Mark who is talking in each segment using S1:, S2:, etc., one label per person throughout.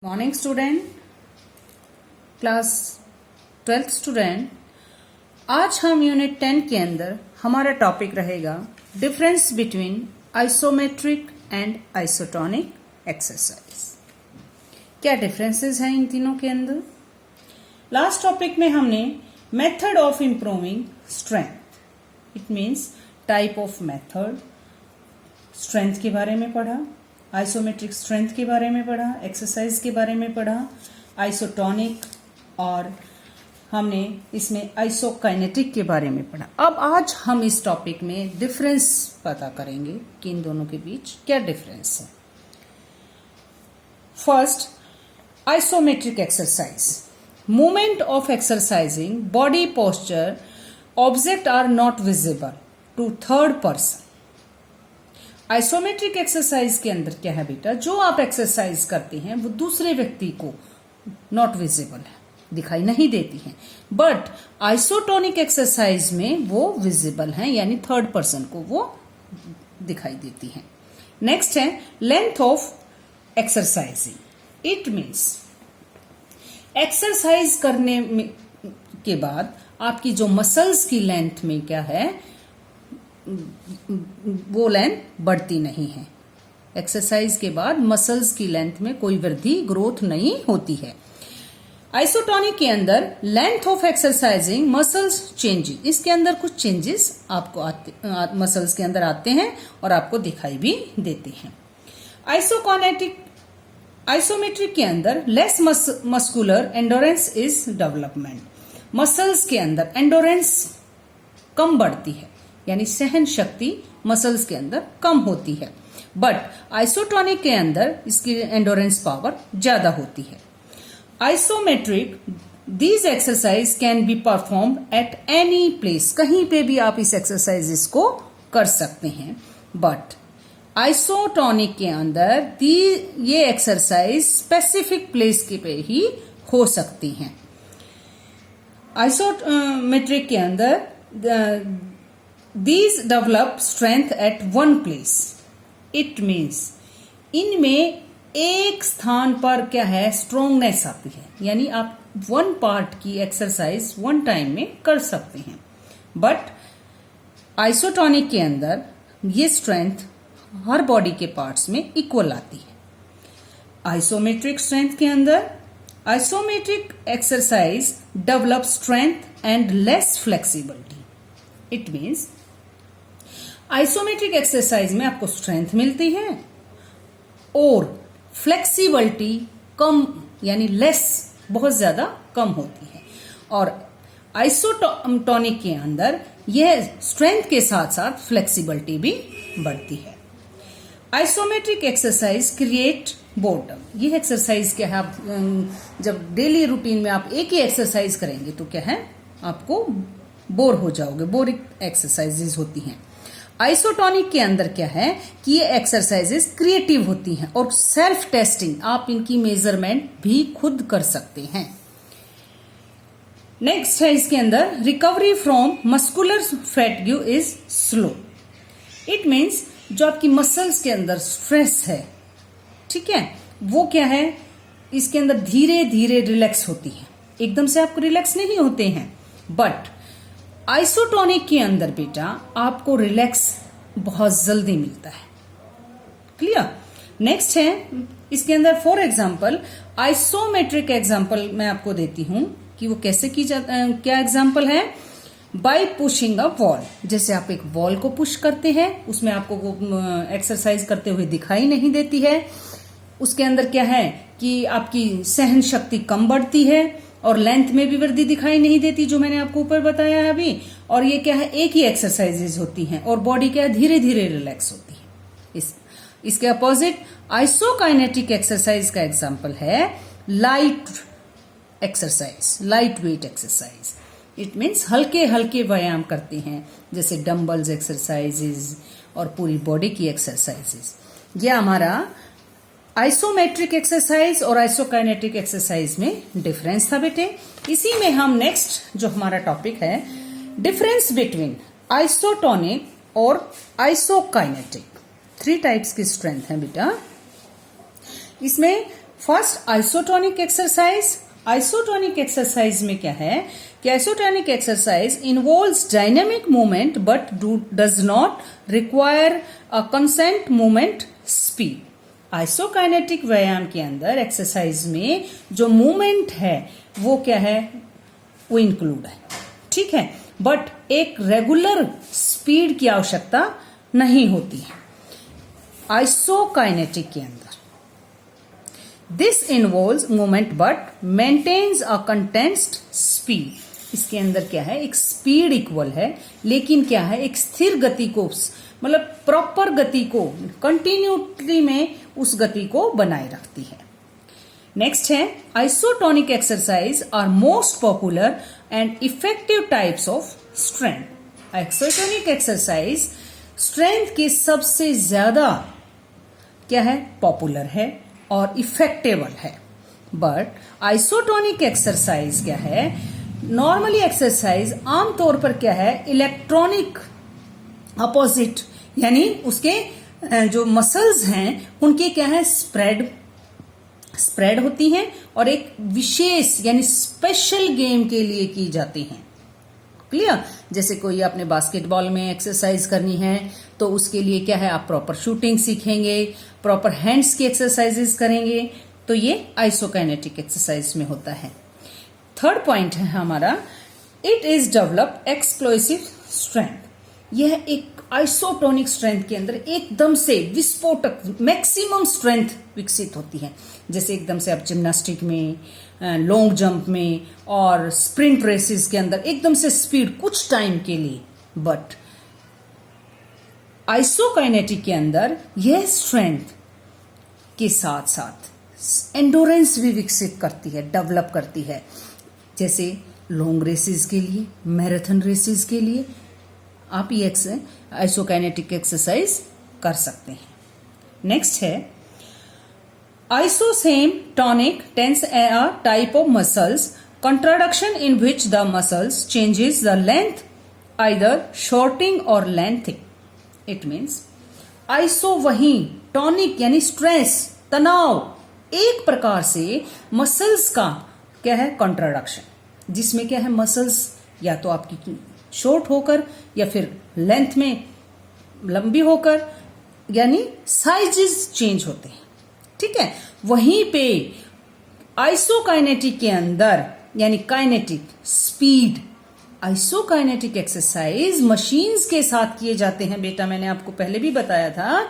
S1: Morning student, class 12th student. आज हम unit 10 के अंदर हमारा टॉपिक रहेगा difference between isometric and isotonic exercise. क्या डिफरेंसेस हैं इन तीनों के अंदर? लास्ट टॉपिक में हमने method of improving strength, it means type of method, strength के बारे में पढ़ा, आइसोमेट्रिक स्ट्रेंथ के बारे में पढ़ा, एक्सरसाइज के बारे में पढ़ा, आइसोटोनिक, और हमने इसमें आइसोकाइनेटिक के बारे में पढ़ा। अब आज हम इस टॉपिक में डिफरेंस पता करेंगे कि इन दोनों के बीच क्या डिफरेंस है। First, isometric exercise, movement of exercising body posture, object are not visible to third person. Isometric exercise के अंदर क्या है बेटा, जो आप एक्सरसाइज करते हैं वो दूसरे व्यक्ति को नॉट विजिबल है, दिखाई नहीं देती हैं। बट आइसोटोनिक एक्सरसाइज में वो विजिबल हैं, यानी थर्ड पर्सन को वो दिखाई देती हैं। नेक्स्ट है length of exercising, it means exercise करने के बाद आपकी जो मसल्स की लेंथ में क्या है, वो लेंथ बढ़ती नहीं है। एक्सरसाइज के बाद मसल्स की लेंथ में कोई वृद्धि, ग्रोथ नहीं होती है। आइसोटोनिक के अंदर length of exercising muscles changes, इसके अंदर कुछ चेंजेस आपको मसल्स के अंदर आते हैं और आपको दिखाई भी देते हैं। आइसोमेट्रिक के अंदर less muscular endurance is development, muscles के अंदर एंडोरेंस कम बढ़ती है, यानी सहन शक्ति मसल्स के अंदर कम होती है। बट आइसोटोनिक के अंदर इसकी एंडोरेंस पावर ज्यादा होती है। Isometric, these exercise can be performed at any place, कहीं पे भी आप इस एक्सरसाइजेस को कर सकते हैं। बट आइसोटोनिक के अंदर ये एक्सरसाइज स्पेसिफिक प्लेस के पे ही हो सकती हैं। आइसोमेट्रिक के अंदर These develop strength at one place. It means इनमें एक स्थान पर क्या है, स्ट्रोंगनेस आती है, यानी आप वन पार्ट की एक्सरसाइज वन टाइम में कर सकते हैं। बट आइसोटोनिक के अंदर ये स्ट्रेंथ हर बॉडी के पार्ट्स में इक्वल आती है। आइसोमेट्रिक स्ट्रेंथ के अंदर isometric exercise develop strength and less flexibility, it means isometric exercise में आपको स्ट्रेंथ मिलती है और फ्लेक्सिबिलिटी कम, यानी लेस, बहुत ज्यादा कम होती है। और आइसोटोनिक के अंदर यह स्ट्रेंथ के साथ साथ फ्लेक्सिबिलिटी भी बढ़ती है। आइसोमेट्रिक एक्सरसाइज क्रिएट बोर्डम, ये एक्सरसाइज क्या है, आप जब डेली रूटीन में आप एक ही एक्सरसाइज करेंगे तो क्या है, आपको बोर हो जाओगे, बोरिंग एक्सरसाइजेज होती हैं। आइसोटोनिक के अंदर क्या है कि ये एक्सरसाइजेज क्रिएटिव होती हैं और सेल्फ टेस्टिंग, आप इनकी मेजरमेंट भी खुद कर सकते हैं। नेक्स्ट है इसके अंदर recovery from muscular fatigue is slow, it means जो आपकी मसल्स के अंदर स्ट्रेस है, ठीक है, वो क्या है, इसके अंदर धीरे धीरे रिलैक्स होती है, एकदम से आप रिलैक्स नहीं होते हैं। बट आइसोटोनिक के अंदर बेटा आपको रिलैक्स बहुत जल्दी मिलता है। क्लियर? नेक्स्ट है इसके अंदर फॉर एग्जांपल आइसोमेट्रिक एग्जांपल मैं आपको देती हूं कि वो कैसे की जाता है। क्या एग्जांपल है? बाय पुशिंग अ वॉल, जैसे आप एक वॉल को पुश करते हैं, उसमें आपको वो एक्सरसाइज करते हुए दिखाई नहीं देती है। उसके अंदर क्या है कि आपकी सहन शक्ति कम बढ़ती है और लेंथ में भी वृद्धि दिखाई नहीं देती, जो मैंने आपको ऊपर बताया है अभी। और ये क्या है, एक ही एक्सरसाइजेज होती हैं और बॉडी क्या है, धीरे धीरे रिलैक्स होती है। इसके अपोजिट आइसोकाइनेटिक एक्सरसाइज का एग्जांपल है light exercise, light weight exercise, it means हल्के हल्के व्यायाम करते हैं, जैसे डंबल्स एक्सरसाइजेज और पूरी बॉडी की एक्सरसाइजेज। यह हमारा आइसोमेट्रिक एक्सरसाइज और आइसोकाइनेटिक एक्सरसाइज में डिफरेंस था बेटे। इसी में हम नेक्स्ट जो हमारा टॉपिक है, डिफरेंस बिटवीन आइसोटोनिक और आइसोकाइनेटिक। 3 टाइप्स की स्ट्रेंथ है बेटा। इसमें first isotonic exercise. Isotonic exercise में क्या है कि isotonic exercise involves dynamic movement but does not require a consent movement speed. Isokinetic व्यायाम के अंदर एक्सरसाइज में जो मूवमेंट है वो क्या है, वो इंक्लूड है, ठीक है, बट एक रेगुलर स्पीड की आवश्यकता नहीं होती है आइसोकाइनेटिक के अंदर। This involves movement but maintains a constant speed. इसके अंदर क्या है, एक स्पीड इक्वल है, लेकिन क्या है, एक स्थिर गति को, मतलब प्रॉपर गति को, कंटिन्यूटी में उस गति को बनाए रखती है। नेक्स्ट है isotonic exercise are most popular and effective types of strength. Isotonic exercise strength के सबसे ज्यादा क्या है, पॉपुलर है और इफेक्टेबल है। बट आइसोटोनिक एक्सरसाइज क्या है, नॉर्मली एक्सरसाइज आमतौर पर क्या है, इलेक्ट्रॉनिक अपोजिट, यानी उसके जो मसल्स हैं उनके क्या है, स्प्रेड होती हैं और एक विशेष यानी स्पेशल गेम के लिए की जाती हैं। क्लियर? जैसे कोई आपने बास्केटबॉल में एक्सरसाइज करनी है तो उसके लिए क्या है, आप प्रॉपर शूटिंग सीखेंगे, प्रॉपर हैंड्स की एक्सरसाइजेस करेंगे, तो ये आइसोकाइनेटिक एक्सरसाइज में होता है। थर्ड पॉइंट है हमारा, it is develop explosive strength. यह एक आइसोटोनिक स्ट्रेंथ के अंदर एकदम से विस्फोटक मैक्सिमम स्ट्रेंथ विकसित होती है। जैसे एकदम से आप जिम्नास्टिक में, लॉन्ग जंप में और स्प्रिंट रेसेस के अंदर एकदम से स्पीड कुछ टाइम के लिए, बट आइसोकाइनेटिक के अंदर यह स्ट्रेंथ के साथ साथ एंडोरेंस भी विकसित करती है, डेवलप करती है। जैसे लॉन्ग रेसेस के लिए, मैराथन रेसेस के लिए आप ये आइसोकाइनेटिक एक्सरसाइज कर सकते हैं। नेक्स्ट है isotonic tense a type of muscles contraction in which the muscles changes the length, either shortening or lengthening. It means iso वही, टॉनिक यानी स्ट्रेस, तनाव, एक प्रकार से मसल्स का क्या है, कॉन्ट्राडक्शन, जिसमें क्या है, मसल्स या तो आपकी शॉर्ट होकर या फिर लेंथ में लंबी होकर, यानी साइजेस चेंज होते हैं, ठीक है। वहीं पे आइसोकाइनेटिक के अंदर यानी kinetic speed, isokinetic exercise machines के साथ किए जाते हैं। बेटा मैंने आपको पहले भी बताया था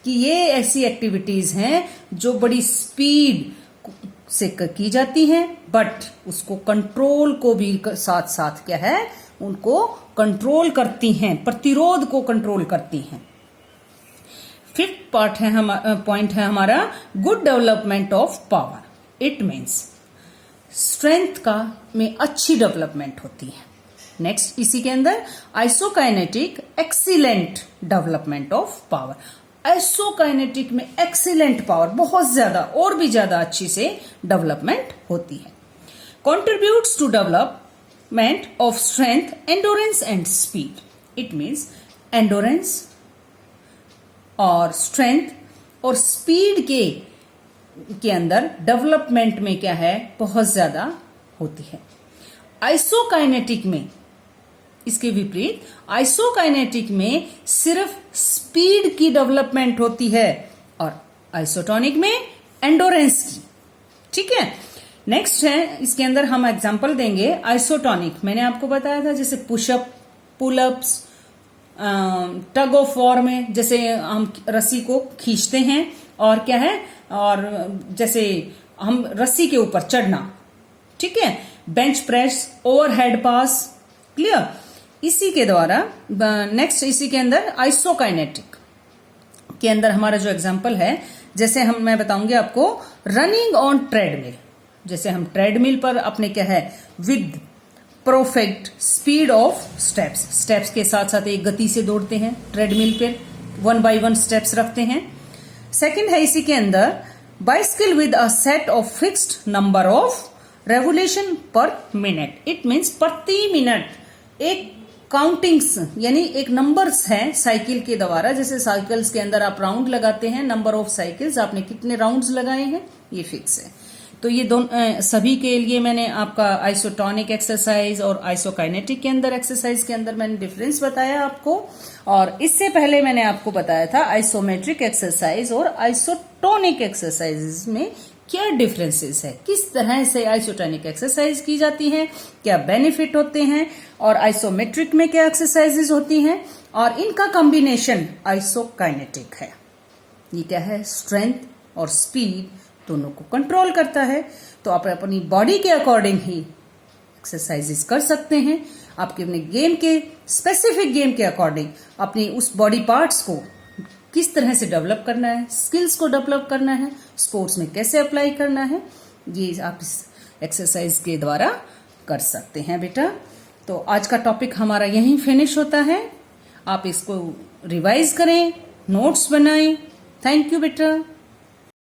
S1: कि ये ऐसी एक्टिविटीज हैं जो बड़ी स्पीड से की जाती हैं, बट उसको कंट्रोल को भी साथ साथ क्या है, उनको कंट्रोल करती हैं, प्रतिरोध को कंट्रोल करती हैं। फिफ्थ पार्ट है पॉइंट है हमारा good development of power. It means strength का में अच्छी डेवलपमेंट होती है। नेक्स्ट इसी के अंदर isokinetic excellent development of power. Isokinetic में एक्सीलेंट पावर, बहुत ज्यादा और भी ज्यादा अच्छी से डेवलपमेंट होती है। Contributes to development of strength, endurance and speed. It means endurance और स्ट्रेंथ और स्पीड के अंदर डेवलपमेंट में क्या है, बहुत ज्यादा होती है। आइसोकाइनेटिक में इसके विपरीत, आइसोकाइनेटिक में सिर्फ स्पीड की डेवलपमेंट होती है और आइसोटोनिक में एंडोरेंस की, ठीक है। नेक्स्ट है इसके अंदर हम एग्जांपल देंगे आइसोटोनिक। मैंने आपको बताया था जैसे pushup, pullups, tug of war में जैसे हम रस्सी को खींचते हैं और क्या है, और जैसे हम रस्सी के ऊपर चढ़ना, ठीक है, बेंच प्रेस, ओवरहेड पास, क्लियर। इसी के द्वारा नेक्स्ट इसी के अंदर आइसोकाइनेटिक के अंदर हमारा जो एग्जांपल है, जैसे मैं बताऊंगी आपको रनिंग ऑन ट्रेडमिल। जैसे हम ट्रेडमिल पर अपने क्या है, with perfect speed of steps के साथ साथ एक गति से दौड़ते हैं ट्रेडमिल पे, 1 by 1 स्टेप्स रखते हैं। सेकंड है इसी के अंदर bicycle with a set of fixed number of revolution पर मिनट। इट मीन्स प्रति मिनट एक काउंटिंग्स यानी एक नंबर्स हैं साइकिल के द्वारा, जैसे साइकिल्स के अंदर आप राउंड लगाते हैं, नंबर ऑफ साइकिल्स, आपने कितने राउंड्स लगाए हैं ये फिक्स है। तो ये दोनों सभी के लिए मैंने आपका आइसोटोनिक एक्सरसाइज और आइसोकाइनेटिक के अंदर एक्सरसाइज के अंदर मैंने डिफरेंस बताया आपको। और इससे पहले मैंने आपको बताया था आइसोमेट्रिक एक्सरसाइज और आइसोटोनिक एक्सरसाइज में क्या डिफरेंसेस है, किस तरह से आइसोटोनिक एक्सरसाइज की जाती है, क्या बेनिफिट होते हैं, और आइसोमेट्रिक में क्या एक्सरसाइजेज होती हैं, और इनका कॉम्बिनेशन आइसोकाइनेटिक है। ये क्या है, स्ट्रेंथ और स्पीड दोनों को कंट्रोल करता है। तो आप अपनी बॉडी के अकॉर्डिंग ही एक्सरसाइजेस कर सकते हैं, आपके अपने गेम के स्पेसिफिक गेम के अकॉर्डिंग अपनी उस बॉडी पार्ट्स को किस तरह से डेवलप करना है, स्किल्स को डेवलप करना है, स्पोर्ट्स में कैसे अप्लाई करना है, ये आप इस एक्सरसाइज के द्वारा कर सकते हैं बेटा। तो आज का टॉपिक हमारा यहीं फिनिश होता है। आप इसको रिवाइज करें, नोट्स बनाएं। थैंक यू बेटा।